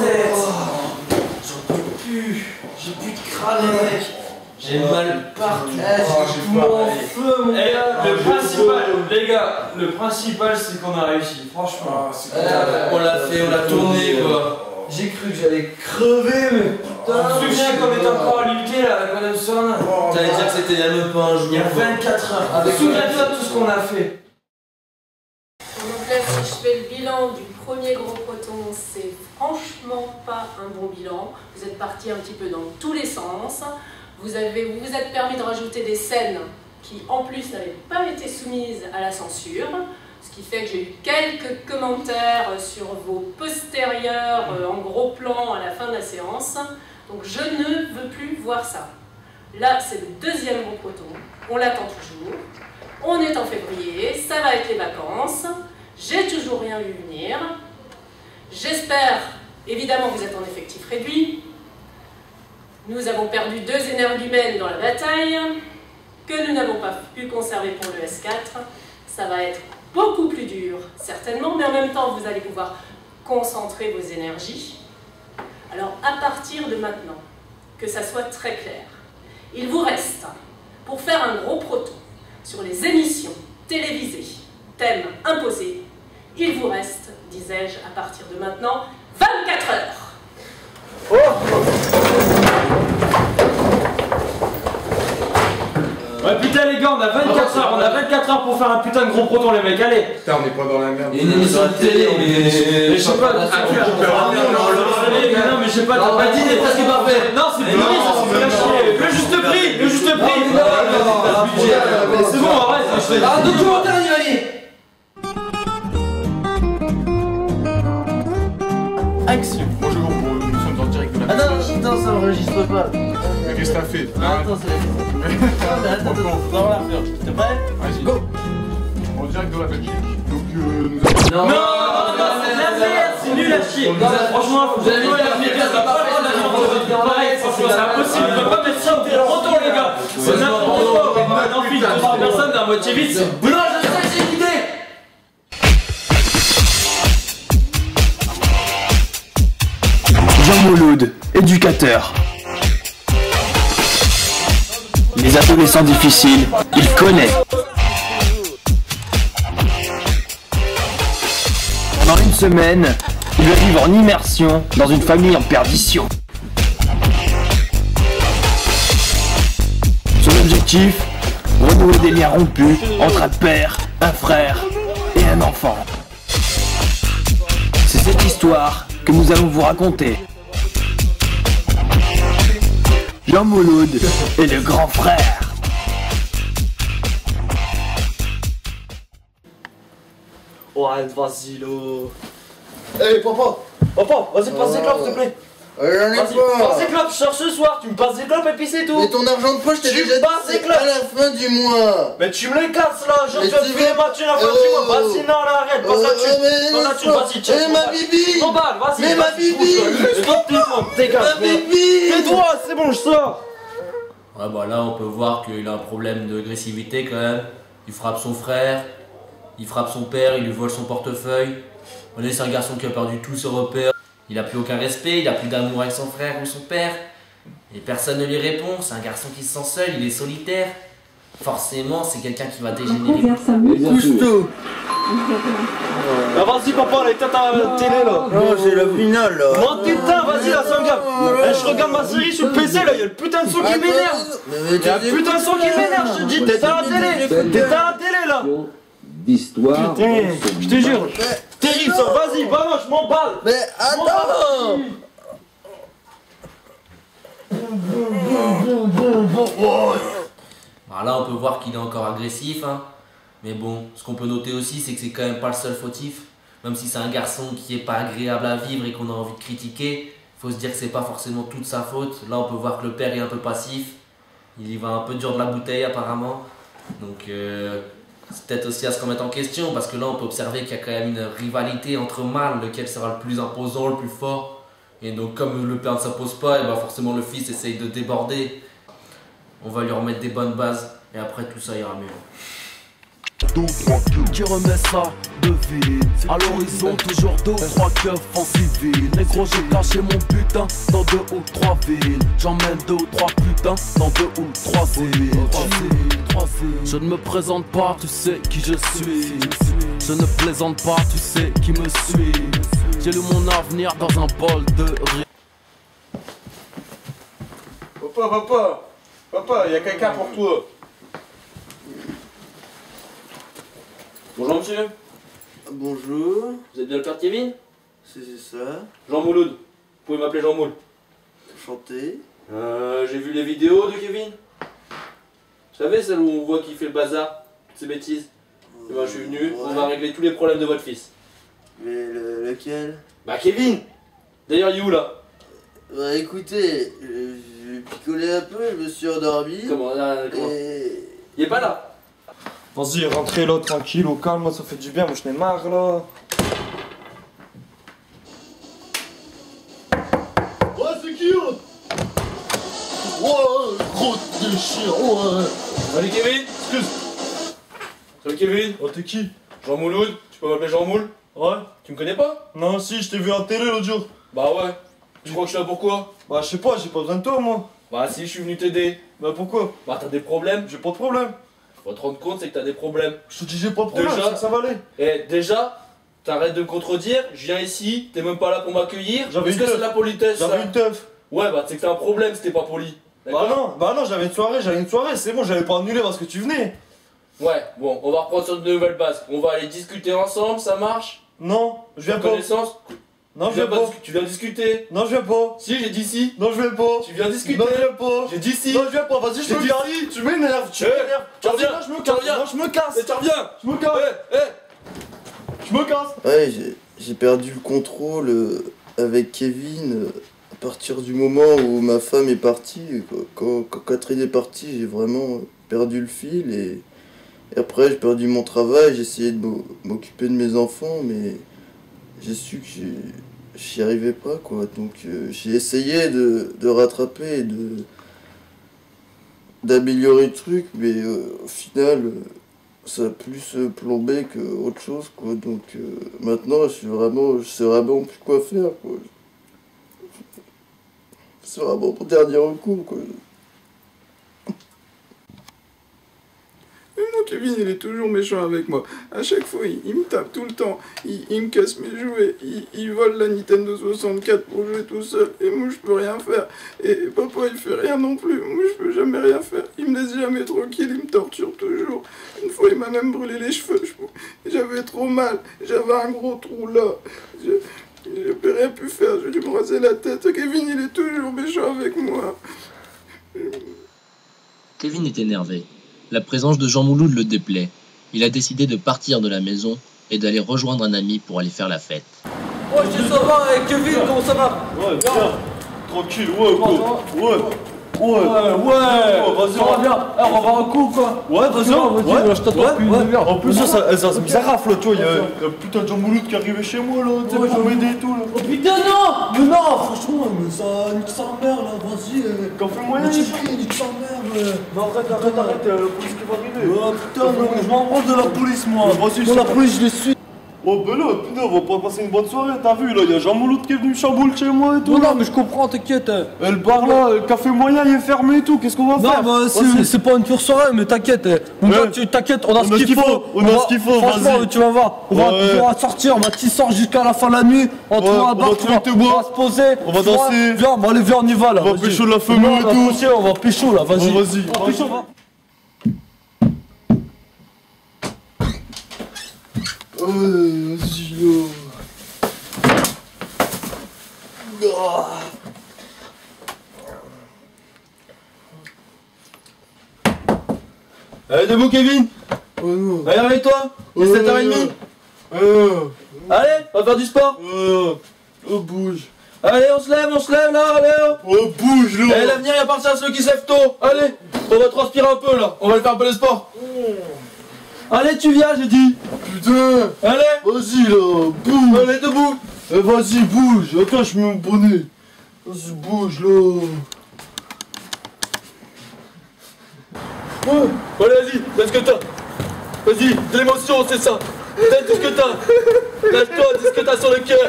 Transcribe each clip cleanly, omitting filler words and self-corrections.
tête. J'en peux plus. J'ai plus de crâne, mec. J'ai mal partout. J'ai mon feu, mon gars. Le principal, les gars, le principal c'est qu'on a réussi, franchement. On l'a fait, on l'a tourné quoi. J'ai cru que j'allais crever, mais putain. Tu te souviens qu'on était encore à lutter là avec Madame Sorna? T'allais dire que c'était il y a même pas un jour. Il y a 24 heures. Souviens-toi de tout ce qu'on a fait. Donc là, si je fais le bilan du premier gros proton, c'est franchement pas un bon bilan. Vous êtes partis un petit peu dans tous les sens. Vous vous êtes permis de rajouter des scènes qui, en plus, n'avaient pas été soumises à la censure. Ce qui fait que j'ai eu quelques commentaires sur vos postérieurs en gros plan à la fin de la séance. Donc je ne veux plus voir ça. Là, c'est le deuxième gros proton. On l'attend toujours. On est en février, ça va être les vacances. J'ai toujours rien vu venir. J'espère, évidemment, que vous êtes en effectif réduit. Nous avons perdu 2 énergumènes dans la bataille, que nous n'avons pas pu conserver pour le S4. Ça va être beaucoup plus dur, certainement, mais en même temps, vous allez pouvoir concentrer vos énergies. Alors, à partir de maintenant, que ça soit très clair, il vous reste, pour faire un gros proton sur les émissions télévisées, thèmes imposés, il vous reste, disais-je, à partir de maintenant, 24 heures. Ouais putain les gars, on a 24 heures, pour faire un putain de gros proton les mecs, allez. Putain, on est pas dans la merde. Une émission de télé, mais je sais pas, non mais je sais pas, t'as pas dit, c'est presque parfait. Non c'est pourri, ça c'est fait chier. Le juste prix. C'est bon, arrête, je te Un documentaire animalier. Action. Bonjour, nous sommes en direct de la. Attends, ça enregistre pas. Mais qu'est-ce que t'as fait? Attends, attends, on va la refaire. T'es prêt? Vas-y. Go. En direct de la Belgique. Donc nous avons. Non, c'est de la merde, c'est nul à chier. Franchement, faut que vous ayez la merde, ça va pas faire la franchement, c'est impossible, on peut pas mettre ça au proton les gars. C'est n'importe quoi, un amphi de 200 personnes à moitié vide, c'est. Non, je sais, j'ai une idée. Jean Mouloud, éducateur. Les adolescents difficiles, il connaît. Pendant une semaine, il va vivre en immersion dans une famille en perdition. Son objectif, renouer des liens rompus entre un père, un frère et un enfant. C'est cette histoire que nous allons vous raconter. Jean Mouloud est le grand frère. Ouais, vas-y, l'eau. Hey papa, Vas-y, passe des clopes, s'il te plaît. j'en ai Vas-y, pas. passe des clopes, je sors ce soir, tu me passes des clopes et puis c'est tout. Mais ton argent de poche, t'as Tu déjà dit passes c'est des clopes. à la fin du mois. Mais tu me les casses là, genre Mais tu vas te tu filer veux- ma thune à la fin du mois. Vas-y, non, là, arrête, passe la thune. Passe la thune, vas-y, check. Mais ma bibi. 100 balles, vas-y. Mais ma vas-y, bibi. bouge, stop tes comptes, dégage. Ma bibi. Tais-toi, c'est bon, je sors. Ouais, bah là on peut voir qu'il a un problème d'agressivité quand même. Il frappe son frère, il frappe son père, il lui vole son portefeuille. On est, c'est un garçon qui a perdu tous ses repères. Il a plus aucun respect, il a plus d'amour avec son frère ou son père. Et personne ne lui répond, c'est un garçon qui se sent seul, il est solitaire. Forcément, c'est quelqu'un qui va dégénérer. Couche-toi. Bah vas-y papa, là, éteins ta télé là. Non, c'est la finale là. Non, t'éteins, vas-y là, ça me gaffe. Je regarde ma série sur le PC là, y'a le putain de son qui m'énerve. Y'a le putain de son qui m'énerve, je te dis, t'éteins la télé. T'éteins la télé là. D'histoire. Putain, je te jure. Terrible ça, vas-y, balance, je m'emballe. Mais attends. Alors là, on peut voir qu'il est encore agressif, hein. Mais bon, ce qu'on peut noter aussi, c'est que c'est quand même pas le seul fautif. Même si c'est un garçon qui est pas agréable à vivre et qu'on a envie de critiquer, faut se dire que c'est pas forcément toute sa faute. Là, on peut voir que le père est un peu passif. Il y va un peu dur de la bouteille apparemment. Donc c'est peut-être aussi à se remettre en question, parce que là, on peut observer qu'il y a quand même une rivalité entre mâles, lequel sera le plus imposant, le plus fort. Et donc comme le père ne s'impose pas, et ben forcément le fils essaye de déborder. On va lui remettre des bonnes bases et après tout ça ira mieux. Qui remet ça de vide. À l'horizon, toujours 2 ou 3 keufs en civil. Négro, j'ai caché mon putain dans 2 ou 3 villes. J'emmène 2 ou 3 putains dans 2 ou 3 villes. Je ne me présente pas, tu sais qui je suis. Je ne plaisante pas, tu sais qui me suit. J'ai lu mon avenir dans un bol de riz. Papa, y a quelqu'un pour toi. Bonjour monsieur, Bonjour, vous êtes bien le père de Kevin? c'est ça, Jean Mouloud, vous pouvez m'appeler Jean Moul. chanté. J'ai vu les vidéos de Kevin. Vous savez, celle où on voit qu'il fait le bazar, toutes ces bêtises. Et ben je suis venu, on va régler tous les problèmes de votre fils. Mais lequel? Bah Kevin! D'ailleurs il est où là? Bah écoutez, j'ai picolé un peu, je me suis endormi. Comment? Et... Il est pas là? Vas-y, rentrez là, tranquille, au calme, ça fait du bien, moi je n'ai marre là. Ouais, c'est qui là? Ouais, gros déchire, ouais. Salut Kevin! Excuse! Salut Kevin! Oh, t'es qui? Jean Mouloud, tu peux m'appeler Jean Moul? Ouais? Tu me connais pas? Non, si, je t'ai vu à la télé l'autre jour. Bah ouais. Tu crois que je suis là pourquoi? Bah, je sais pas, j'ai pas besoin de toi, moi. Bah si, je suis venu t'aider. Bah, pourquoi? Bah t'as des problèmes? J'ai pas de problème. Faut te rendre compte, c'est que t'as des problèmes. Je te dis, j'ai pas de problème, Déjà- je sais que ça va aller. Et déjà, t'arrêtes de me contredire, je viens ici, t'es même pas là pour m'accueillir. J'avais Est-ce une que c'est teuf. de la politesse ça? J'avais une teuf. Ouais, bah c'est que t'as un problème si t'es pas poli. Bah non, j'avais une soirée, c'est bon, j'avais pas annulé parce que tu venais. Ouais, bon, on va reprendre sur de nouvelles bases. On va aller discuter ensemble, ça marche? Non, je viens pas. Connaissance? Non, Tu je viens viens pas. tu viens discuter? Non, je viens pas. Si, j'ai dit si. Non, je viens pas. Tu viens discuter? Non, je viens pas. J'ai dit si. Non, je viens pas, vas-y, je J'ai me dit casse. si. Tu m'énerves, tu Eh, m'énerves. tu Vas-y, reviens, non, je me tu casse. reviens. Non, je me casse. Et tu reviens! Je me casse. Je me casse. Ouais, j'ai perdu le contrôle avec Kevin à partir du moment où ma femme est partie. Quand Catherine est partie, j'ai vraiment perdu le fil et après j'ai perdu mon travail, j'ai essayé de m'occuper de mes enfants, mais j'ai su que j'y arrivais pas quoi. Donc j'ai essayé de rattraper et d'améliorer le truc, mais au final ça a plus plombé qu'autre chose quoi. Donc maintenant je sais vraiment plus quoi faire quoi. C'est vraiment mon dernier recours quoi. Mon Kevin, il est toujours méchant avec moi. À chaque fois, il me tape tout le temps. Il me casse mes jouets. Il vole la Nintendo 64 pour jouer tout seul. Et moi, je peux rien faire. Et papa, il fait rien non plus. Moi, je peux jamais rien faire. Il me laisse jamais tranquille. Il me torture toujours. Une fois, il m'a même brûlé les cheveux. J'avais trop mal. J'avais un gros trou là. Je n'ai rien pu faire. Je lui ai rasé la tête. Kevin, il est toujours méchant avec moi. Kevin est énervé. La présence de Jean Mouloud le déplaît. Il a décidé de partir de la maison et d'aller rejoindre un ami pour aller faire la fête. Ouais, ça va, Kevin, comment ça va? Ouais, bien. Tranquille, ouais, vas-y, on va bien. On va voir un coup, quoi. Ouais, vas-y, je t'attends depuis une demi-heure. En plus, ça rafle, tu vois, il y a putain de Jean Mouloud qui est arrivé chez moi, là, tu sais, pour m'aider et tout, là. Oh putain, non! Mais non, franchement, mais ça nique sa mère, là, vas-y. Quand fait moyen, Mais tu pries, nique sa mère, Mais arrête, la police qui va arriver. Oh putain, non, je m'en branle de la police, moi. Vas-y, Moi, la police, je les suis. Oh ben là, putain, on va pas passer une bonne soirée, t'as vu, là, y'a Jean Mouloud qui est venu chamboule chez moi et tout. Non, mais je comprends, t'inquiète. Et le bar là, le café moyen il est fermé et tout, qu'est-ce qu'on va faire? Non, bah c'est pas une pure soirée, mais t'inquiète. Mon gars, t'inquiète, on a ce qu'il faut. On a ce qu'il faut, franchement, vas-y. tu vas voir. On va sortir, on va tisser jusqu'à la fin de la nuit. On va trouver un bar, on va se poser. On va danser. Viens, on y va là. On va pécho la femelle et tout. On va pécho là, vas-y. Vas-y. Vas-y là. Allez, debout, Kevin! Oh non. Allez, réveille-toi! Il est 7h30! Allez, on va faire du sport! Oh bouge. Allez, on se lève là, allez! Oh bouge là. Allez, l'avenir, il appartient à ceux qui se lèvent tôt! Allez! On va transpirer un peu là! On va aller faire un peu de sport! Allez, tu viens, j'ai dit! Putain. Allez! Vas-y là, bouge. Allez, debout! Vas-y, bouge. Attends, je mets mon bonnet. Vas-y, bouge là. Allez, vas-y, qu'est-ce que t'as? Vas-y, de l'émotion, c'est ça. Donne tout ce que t'as. Lâche-toi, dis ce que t'as sur le cœur.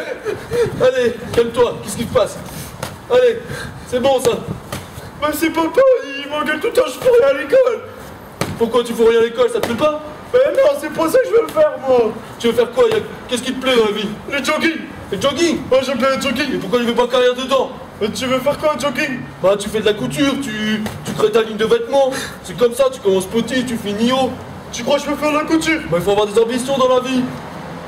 Allez, calme-toi, qu'est-ce qui se passe? Allez, c'est bon ça. Mais c'est papa, il m'engueule tout le temps, je fais rien à l'école. Pourquoi tu fais rien à l'école, ça te plaît pas? Mais non, c'est pas ça que je veux faire, moi. Tu veux faire quoi? Qu'est-ce qui te plaît dans la vie? Le jogging. Le jogging? Ouais, j'aime bien le jogging. Et pourquoi tu veux pas carrière dedans? Mais tu veux faire quoi, le jogging? Bah tu fais de la couture, tu crées ta ligne de vêtements. C'est comme ça, tu commences petit, tu finis haut. Tu crois que je peux faire la couture? Bah il faut avoir des ambitions dans la vie.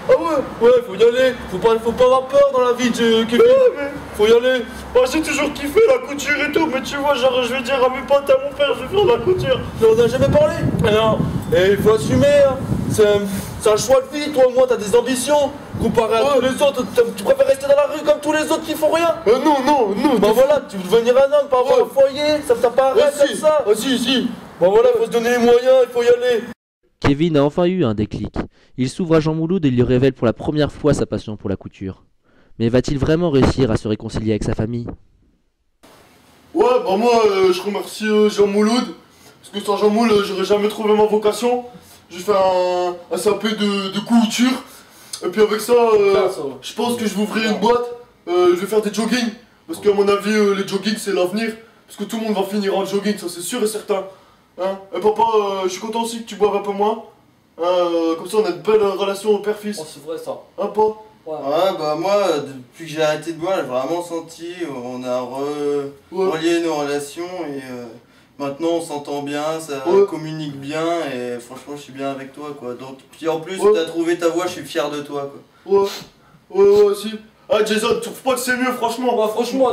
Ah ouais? Ouais, faut y aller. Faut pas avoir peur dans la vie, Kevin. Mais... Faut y aller. Bah j'ai toujours kiffé la couture et tout, mais tu vois, genre je vais dire à mes potes, à mon père, je vais faire la couture. Mais on n'a jamais parlé. Non. Et il faut assumer, hein. C'est un choix de vie, toi au moins t'as des ambitions. Comparé à tous les autres, tu préfères rester dans la rue comme tous les autres qui font rien? Non. Bah voilà, tu veux devenir un homme, pas avoir un foyer, ça t'a pas arrêté comme ça. Ah si. Bah voilà, il faut se donner les moyens, il faut y aller. Kevin a enfin eu un déclic. Il s'ouvre à Jean Mouloud et lui révèle pour la première fois sa passion pour la couture. Mais va-t-il vraiment réussir à se réconcilier avec sa famille? Ouais, bah moi, je remercie Jean Mouloud. Parce que sans Jean Mouloud, j'aurais jamais trouvé ma vocation. J'ai fait un CAP de couture. Et puis avec ça, je pense que je vais ouvrir une boîte. Je vais faire des joggings. Parce qu'à mon avis, les joggings, c'est l'avenir. Parce que tout le monde va finir en jogging, ça c'est sûr et certain. Hein? Et papa, je suis content aussi que tu boives un peu moins. Comme ça, on a une belle relation père-fils. Oh, c'est vrai ça. Hein, pas? Ouais, bah moi, depuis que j'ai arrêté de boire, j'ai vraiment senti, on a relié nos relations et maintenant on s'entend bien, ça communique bien et franchement je suis bien avec toi quoi. Donc, puis en plus t'as trouvé ta voie, je suis fier de toi quoi. Ouais aussi. Ah Jason, tu trouves pas que c'est mieux franchement? Franchement.